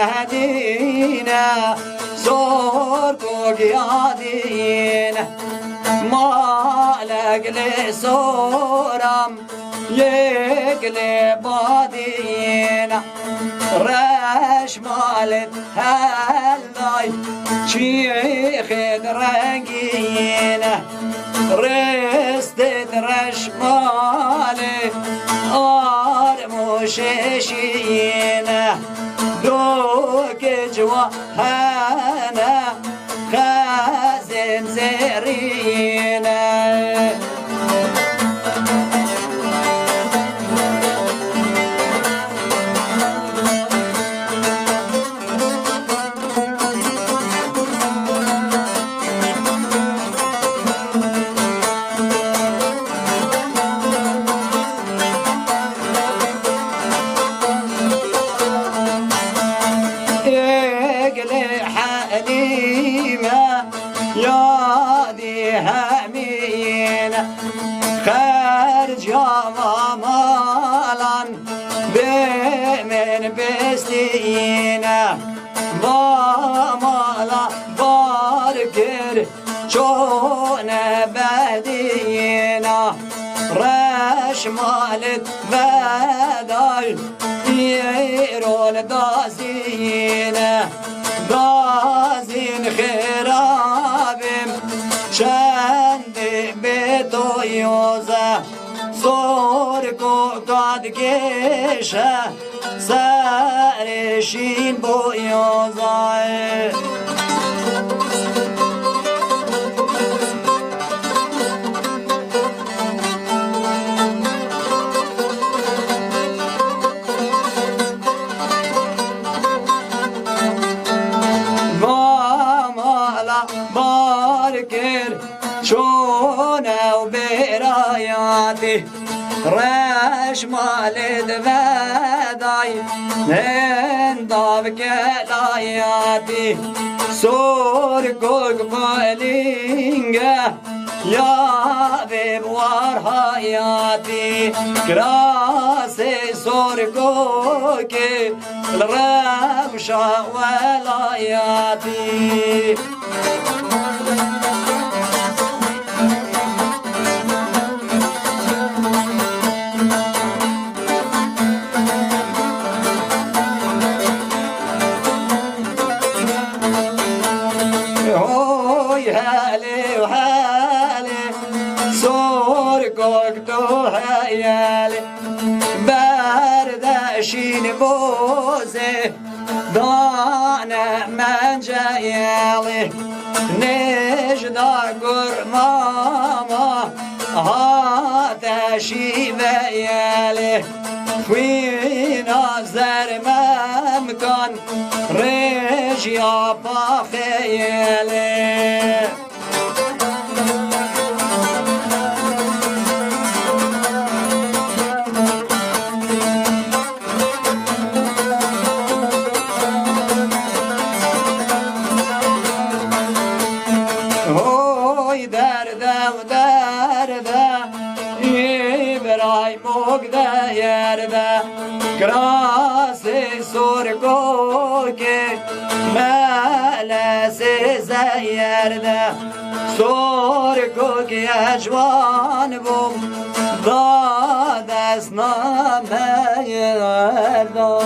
Medine zor kogyadine Malekli soram yekli badine Reşmalet helday çiğhid rengine Restet reşmali armuş eşine Dökec vahane khazin zerine خرج مالا بمن بستينا مالا باركر چون بدينا رشمالت بدل يرول دازينا دازين خرابم چند به تو یوزه زور کو دادگشه سرشین بو یوزه باركر شونه وبراياتي رش مالد فداي هنداب كلاياتي سور كوك بالينجا يا ببوار حياتي كراسي سور كوكي الرمشة ولاياتي هالي وهالي صور كوكتو هيالي بردشين بوزي دانا من جايالي نجدا قرماما هاتشي بيالي خوينا زر ممكن رجيا بخيالي هوي درده ودرده İbrahim ogda yerde krasi sorgo ki melesi zeyerde sorgo ki ecvan bum da desname yerde